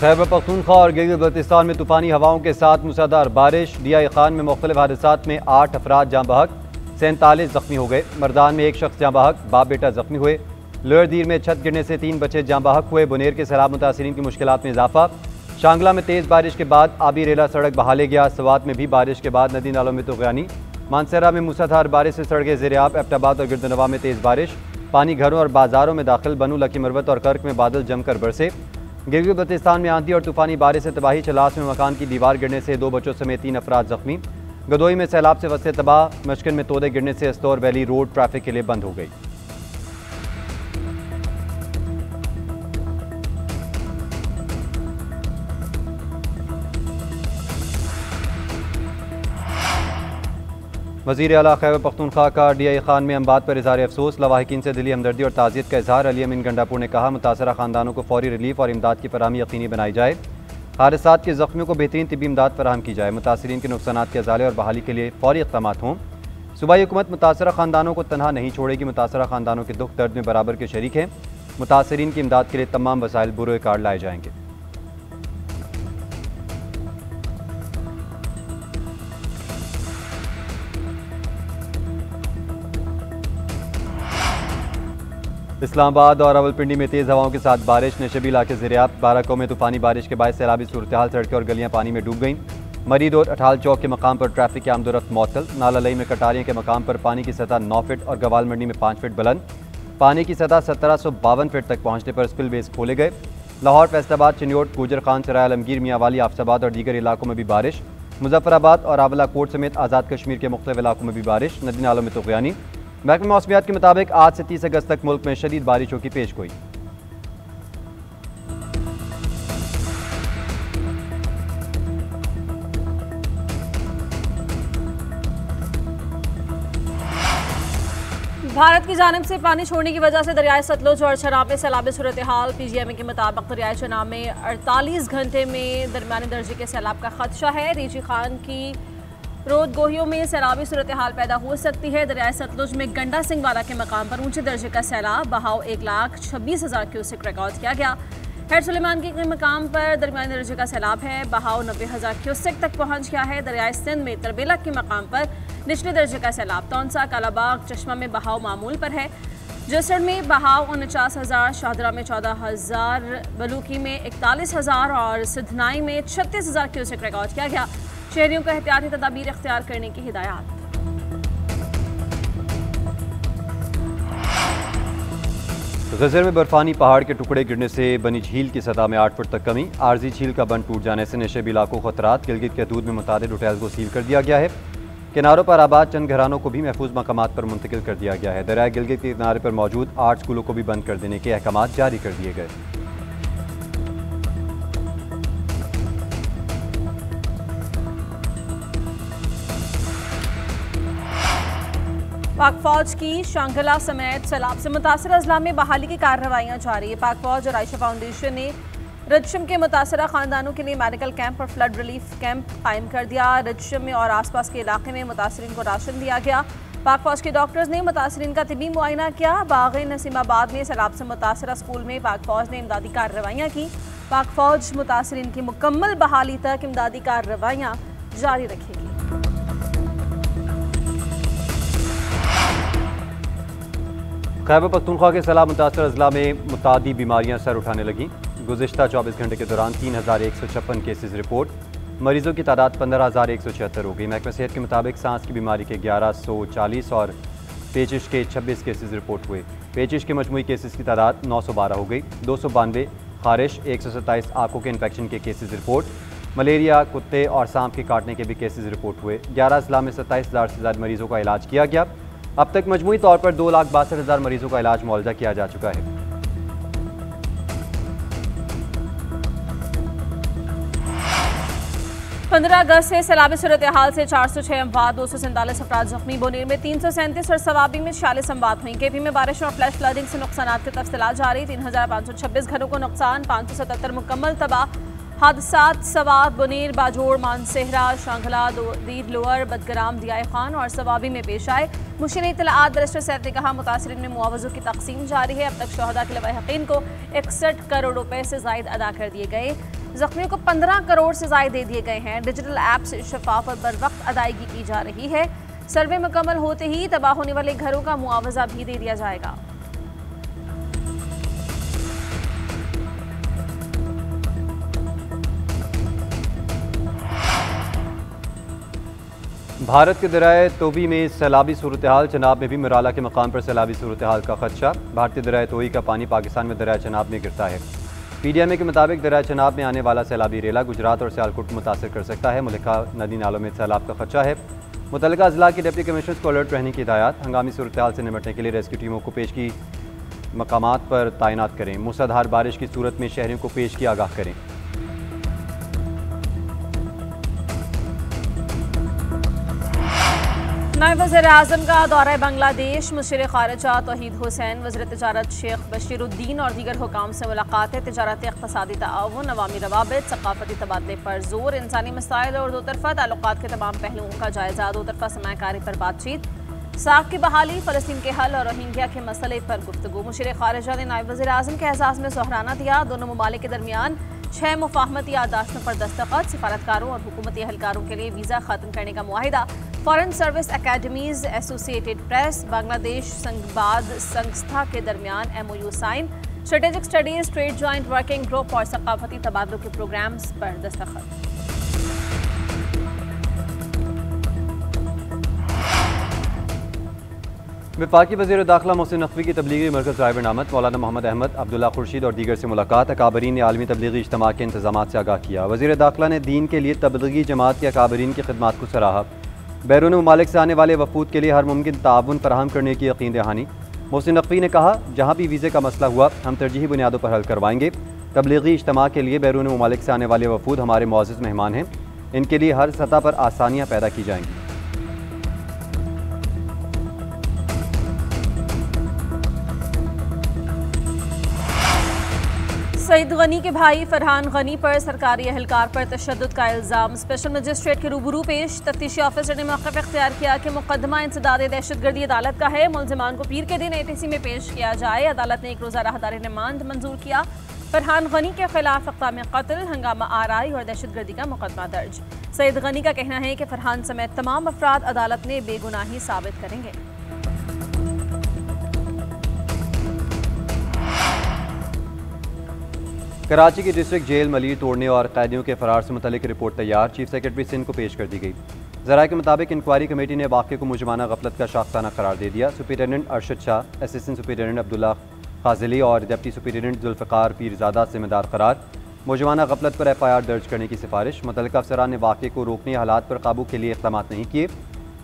खैबर पख्तूनख्वा और गिलगित बल्तिस्तान में तूफानी हवाओं के साथ मूसलाधार बारिश। डिया खान में मुख्तलिफ हादसात में 8 अफराद जाँ बहक, 47 जख्मी हो गए। मरदान में 1 शख्स जाँ बहक, बाप बेटा जख्मी हुए। लोअर दीर में छत गिरने से 3 बच्चे जाँ बहक हुए। बुनेर के सैलाब मुतासिरीन की मुश्किलात में इजाफा। शांगला में तेज़ बारिश के बाद आबी रेला सड़क बहाले गया। सवात में भी बारिश के बाद नदी नालों में तूफ़ानी। मानसरा में मूसलाधार बारिश से सड़कें ज़ेर-ए-आब। एबटाबाद और गिरदनवा में तेज़ बारिश, पानी घरों और बाजारों में दाखिल। बनू, लकी मरवत और कर्क में बादल जमकर बरसे। गिलगित बल्तिस्तान में आंधी और तूफानी बारिश से तबाही। चलास में मकान की दीवार गिरने से 2 बच्चों समेत 3 अफराद जख्मी। गदोई में सैलाब से फसलें तबाह। मशकन में तोदे गिरने से अस्तौर वैली रोड ट्रैफिक के लिए बंद हो गई। वज़ीर आला खैबर पख्तूनख्वा का DI खान में अमवात पर इज़हार अफसोस। लवाहिकीन से दिली हमदर्दी और ताज़ियत का इज़हार। अली अमीन गंडापुर ने कहा, मुतासरा खानदानों को फौरी रिलीफ और इमदाद की फराहमी यकीनी बनाई जाए। हादसात के ज़ख्मियों को बेहतरीन तिब्बी इमदाद फराहम की जाए। मुतासरीन के नुकसानात के अजाले और बहाली के लिए फौरी इक़दामात हों। सूबाई हुकूमत मुतासरा खानदानों को तनहा नहीं छोड़ेगी। मुतासरा खानदानों के दुख दर्द में बराबर के शरीक हैं। मुतासरीन की इमदाद के लिए तमाम वसाइल बुरोए कार लाए जाएंगे। इस्लामाबाद और रावलपिंडी में तेज़ हवाओं के साथ बारिश। नशेबी इलाके ज़ेर-ए-आब। 12 गाँव में तूफानी बारिश के बाद सैलाबी सूरत हाल। सड़कें और गलियाँ पानी में डूब गईं। मरीद और अठाल चौक के मकाम पर ट्रैफिक की आमदोरफ्त मअतल। नालालई में कटारियाँ के मकाम पर पानी की सतह 9 फीट और गवाल मंडी में 5 फीट बुलंद। पानी की सतह 1752 फीट तक पहुँचने पर स्पिलवेज खोले गए। लाहौर, फैसलाबाद, चिन्योट, गुजर खान सराय, आलमगीर, मियांवाली, आफसाबाद और दीगर इलाकों में भी बारिश। मुजफ्फराबाद और आवाला कोट समेत आज़ाद कश्मीर के मुख्तलिफ इलाकों में भी बारिश। नदी नालों में तूफ़ानी। महकमा मौसमियात के मुताबिक आज से 30 अगस्त तक मुल्क में शदीद बारिशों की पेशगोई। भारत की जानिब से पानी छोड़ने की वजह से दरियाए सतलुज और शराब में सैलाबी सूरत हाल। PGMA के मुताबिक दरियाए चनाब में 48 घंटे में दरमियानी दर्जे के सैलाब का खदशा है। रेजी खान की रोड गोहियों में सैलाबी सूरत हाल पैदा हो सकती है। दरियाए सतलुज में गंडा सिंहवाला के मकाम पर ऊंचे दर्जे का सैलाब। बहाव 1,26,000 क्यूसेक रिकॉर्ड किया गया। हेड सुलेमान के मकाम पर दरमियानी दर्जे का सैलाब है। बहाव 90,000 क्यूसेक तक पहुंच गया है। दरियाए सिंध में तरबेला के मकाम पर निचले दर्जे का सैलाब। तौनसा, कालाबाग, चश्मा में बहाव मामूल पर है। जसड़ में बहाव 49,000, शाहदरा में 14,000, बलूकी में 41,000 और सिद्धनाई में 36,000 क्यूसेक रिकॉर्ड किया गया। शहरियों को एहतियाती तदाबीर इख्तियार करने की हिदायत। गजर में बर्फानी पहाड़ के टुकड़े गिरने से बनी झील की सतह में 8 फुट तक कमी। आरजी झील का बंद टूट जाने से नशेबी इलाकों को खतरात। गिलगित के हदूद में मुतादिद होटल्स को सील कर दिया गया है। किनारों पर आबाद चंद घरानों को भी महफूज मकामात पर मुंतकिल कर दिया गया है। दरिया गिलगित के किनारे पर मौजूद 8 स्कूलों को भी बंद कर देने के अहकामात जारी कर दिए गए। पाक फौज की शांगला समेत सैलाब से मुतासर अजला में बहाली की कार्रवाइयाँ जारी है। पाक फौज और आयशा फाउंडेशन ने रजशम के मुतासरा खानदानों के लिए मेडिकल कैंप और फ्लड रिलीफ कैंप कायम कर दिया। रजशम में और आसपास के इलाके में मुतासरीन को राशन दिया गया। पाक फौज के डॉक्टर्स ने मुतासरीन का तिबी मुआयना किया। बाग़ नसीमाबाद में सैलाब से मुतासरा स्कूल में पाक फौज ने इमदादी कार्रवाइयाँ की। पाक फौज मुतासरीन की मुकम्मल बहाली तक इमदादी कार्रवाइयाँ जारी रखेगी। खैबर पख्तूनख्वा के सैलाब मुतासर अजला में मुतादी बीमारियां सर उठाने लगीं। गुज़िश्ता 24 घंटे के दौरान 3,156 केसेज रिपोर्ट। मरीजों की तादाद 15,176 हो गई। महकमा सेहत के मुताबिक सांस की बीमारी के 1140 और पेचिश के 26 केसेज रिपोर्ट हुए। पेचिश के मजमूई केसेज की तादाद 912 हो गई। 292 खारिश, 127 आंखों के इन्फेक्शन के केसेज रिपोर्ट। मलेरिया, कुत्ते और सांप के काटने के भी केसेज रिपोर्ट हुए। 11 अजला में 27,000 से ज़्यादा मरीजों का इलाज किया गया। अब तक मजमूई तौर पर 2,62,000 मरीजों का इलाज मुआवजा किया जा चुका है। पंद्रह अगस्त से सैलाबी सूरत हाल से 406 अमवात, 247 अफराद जख्मी। बोनेर में 337 और सवाबी में 46 अमवात हुई। केपी में बारिश और फ्लैश फ्लडिंग से नुकसानात की तफसीलात जारी। 3,526 घरों को नुकसान, 577 मुकम्मल तबाह। हादसात सवाब बुनीर, बाजोड़, मानसेहरा, शांगला, दीर लोअर, बदग्राम, दियाई खान और सवाबी में पेश आए। मुशीर इत्तलाआत बैरिस्टर सैयद ने कहा, मुतासरीन में मुआवजों की तकसीम जारी है। अब तक शहदा के लवाहिकीन को 61 करोड़ रुपए से जायद अदा कर दिए गए। जख्मियों को 15 करोड़ से जायद दे दिए गए हैं। डिजिटल ऐप से शफाफ और बर वक्त अदायगी की जा रही है। सर्वे मुकम्मल होते ही तबाह होने वाले घरों का मुआवजा भी दे दिया जाएगा। भारत के दरियाए तोबी में सैलाबी सूरत हाल। चनाब में भी मराला के मकाम पर सैलाबी सूरत हाल का खदशा। भारतीय दरियाए तोई का पानी पाकिस्तान में दरिया चनाब में गिरता है। PDMA के मुताबिक दरिया चनाब में आने वाला सैलाबी रेला गुजरात और सियालकोट को मुतासर कर सकता है। मुल्का नदी नालों में सैलाब का खदशा है। मुतल्लिका अजला के डिप्टी कमिश्नर्स को अलर्ट रहने की हिदायत। हंगामी सूरत हाल से निपटने के लिए रेस्क्यू टीमों को पेश की मकामात पर तैनात करें। मूसलाधार बारिश की सूरत में शहरियों को पेश की आगाह करें। नायब वज़ीर-ए-आज़म का दौरा बांग्लादेश। मुशीर ख़ारिजा तौहीद हुसैन, वज़ीर तिजारत शेख बशीरुद्दीन और दीगर हुकाम से मुलाकातें। तिजारती इक़्तिसादी ताउन, अवामी रवाबित, सक़ाफ़ती तबादले पर जोर। इंसानी मसाइल और दो तरफ़ा ताल्लुक़ात के तमाम पहलुओं का जायज़ा। दो तरफ़ा सरमायाकारी पर बातचीत। साख की बहाली, फ़लस्तीन के हल और रोहिंग्या के मसले पर गुफ्तगू। मुशीर ख़ारिजा ने नायब वज़ीर-ए-आज़म के एहसास में सोहराना दिया। दोनों ममालिक के दरमियान 6 मुफ़ाहमती याददाश्तों पर दस्तखत। सिफारतकारों और हुकूमती एहलकारों के लिए वीज़ा ख़त्म करने का मुआहिदा। Foreign service academies, associated press, Bangladesh Sangbad Sangstha के दरमियान MOU sign. Strategic studies, trade joint working group और सकाफती तबादलों के प्रोग्राम्स पर दस्तखत। वफाकी वज़ीर दाखिला मोहसिन नकवी की तबलीगी मरकज़ राय बरामद। मौलाना मोहम्मद अहमद, अब्दुल्ला खुर्शीद और दीगर से मुलाकात। अकाबरीन ने आलमी तबलीगी इज्तिमा के इंतजामात से आगाह किया। वज़ीर दाखिला ने दीन के लिए तबलीगी जमात के अकाबरीन की खिदमात को सराहा। बैरून ममालिक से आने वाले वफूद के लिए हर मुमकिन ताउन फराहम करने की यकीन दहानी। मोहसिन नकवी ने कहा, जहाँ भी वीज़े का मसला हुआ हम तरजीही बुनियादों पर हल करवाएंगे। तबलीगी इज्तिमा के लिए बैरून ममालिक से आने वाले वफूद हमारे मुअज़्ज़ज़ मेहमान हैं। इनके लिए हर सतह पर आसानियाँ पैदा की जाएंगी। सईद गनी के भाई फरहान गनी पर सरकारी एहलकार पर तशद्दुद का इल्ज़ाम। स्पेशल मजिस्ट्रेट के रूबरू पेश। तफ्तीशी ऑफिसर ने मौक़िफ़ इख्तियार किया कि मुकदमा इंसदाद दहशतगर्दी अदालत का है। मुलज़िमान को पीर के दिन ATC में पेश किया जाए। अदालत ने 1 रोज़ा राहदारी रिमांड मंजूर किया। फरहान गनी के खिलाफ इक़्ताम क़त्ल, हंगामा आराई और दहशतगर्दी का मुकदमा दर्ज। सईद गनी का कहना है कि फरहान समेत तमाम अफराद अदालत ने बेगुनाही साबित करेंगे। कराची की डिस्ट्रिक्ट जेल मलिर तोड़ने और कैदियों के फरार से मुतल्लिक रिपोर्ट तैयार। चीफ सेक्रेटरी सिंध को पेश कर दी गई। ज़राए के मुताबिक इंक्वायरी कमेटी ने वाक़े को मुजरिमाना गफलत का शाखसाना करार दे दिया। Superintendent Arshad Shah, assistant superintendent Abdullah Khajili और डिप्टी सुपरिटेंडेंट जुल्फ़िकार पीरज़ादा ज़िम्मेदार करार। मुजरिमाना गफलत पर FIR दर्ज करने की सिफारिश। मुतल्लिका अफसरान ने वाक़े को रोकने हालात पर काबू के लिए इक़दाम नहीं किए।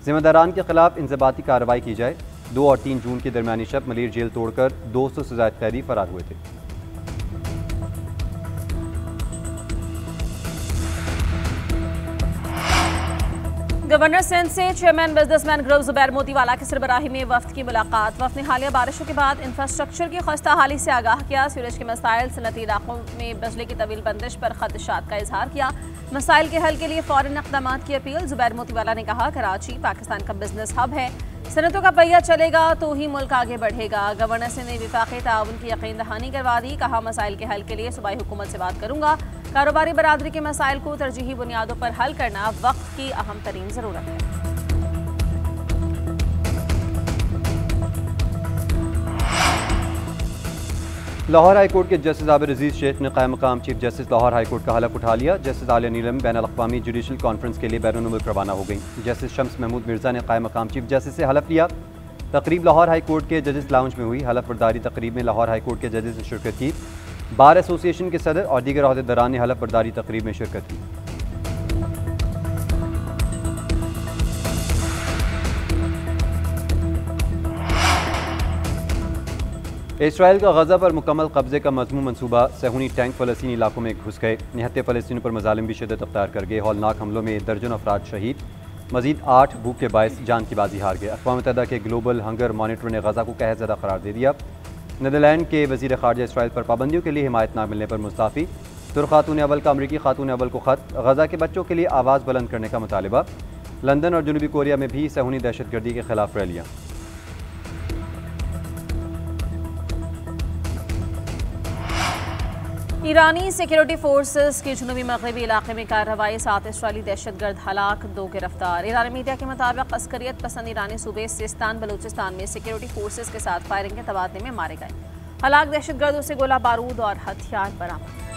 ज़िम्मेदारान के खिलाफ इंज़बाती कार्रवाई की जाए। 2 और 3 जून के दरमियानी शब मलिर जेल तोड़कर 200 से ज़ायद कैदी फरार हुए थे। गवर्नर सिंध से chairman businessman group Zubair Motiwala की सरबराही में वफ्द की मुलाकात। वफ्द ने हालिया बारिशों के बाद इंफ्रास्ट्रक्चर की खस्ता हाली से आगाह किया। सीवरेज के मसाइल, सनती इलाकों में बिजली की तवील बंदिश पर खदशात का इजहार किया। मसाइल के हल के लिए फौरन इक़दाम की अपील। जुबैर मोतीवाला ने कहा, कराची पाकिस्तान का बिजनेस हब है। सनतों का पहिया चलेगा तो ही मुल्क आगे बढ़ेगा। गवर्नर सिंध ने विफाक़ी ताउन की यकीन दहानी करवा दी। कहा, मसाइल के हल के लिए सूबाई हुकूमत से बात करूँगा। कारोबारी बरादरी के मसाइल को तरजीही बुनियादों पर हल करना वक्त की अहम तरीन ज़रूरत है। लाहौर हाईकोर्ट के जस्टिस आबिद अजीज शेख ने क़ायम मकाम चीफ जस्टिस लाहौर हाईकोर्ट का हलफ उठा लिया। जस्टिस आलिया नीलम बैनुल-अक़वामी जुडिशल कॉन्फ्रेंस के लिए बैरून मुल्क रवाना हो गई। जस्टिस शम्स महमूद मिर्ज़ा ने क़ायम मकाम चीफ जस्टिस से हलफ लिया। तकरीब लाहौर हाईकोर्ट के जजेस लाउंज में हुई। हलफ बर्दारी तकरीब में लाहौर हाईकोर्ट के जजेस ने शिरकत की। बार एसोसिएशन के सदर और दीगर अहदेदारान ने हलफ बर्दारी तकरीब में शिरकत की। इसराइल का गजा पर मुकम्मल कब्जे का मज़मूम मनसूबा। सहूनी टैंक फ़लस्तीनी इलाकों में घुस गए। निहत्ते फ़लस्तीनियों पर मज़ालिम भी शिद्दत अख्तियार कर गए। हौलनाक हमलों में दर्जनों अफराद शहीद, मज़ीद 8 भूख के बायस जान की बाजी हार गए। अक़वाम मुत्तहिदा के ग्लोबल हंगर मॉनिटर ने गजा को कहरज़दा करार दे दिया। नीदरलैंड के वज़ीर ख़ारिजा इसराइल पर पाबंदियों के लिए हिमायत न मिलने पर मुस्ताफ़ी। तुर्क खातून अव्वल का अमरीकी खातून अव्वल को ख़त, गजा के बच्चों के लिए आवाज़ बुलंद करने का मुतालिबा। लंदन और जनूबी कोरिया में भी सहूनी दहशतगर्दी के खिलाफ रैलियाँ। ईरानी सिक्योरिटी फोर्सेस की जनूबी मगरबी इलाके में कार्रवाई, 7 इसराइली दहशतगर्द हलाक, 2 गिरफ्तार। ईरानी मीडिया के मुताबिक अस्करियत पसंद ईरानी सूबे सिस्तान बलूचिस्तान में सिक्योरिटी फोर्सेस के साथ फायरिंग के तबादले में मारे गए। हलाक दहशतगर्दों से गोला बारूद और हथियार बरामद।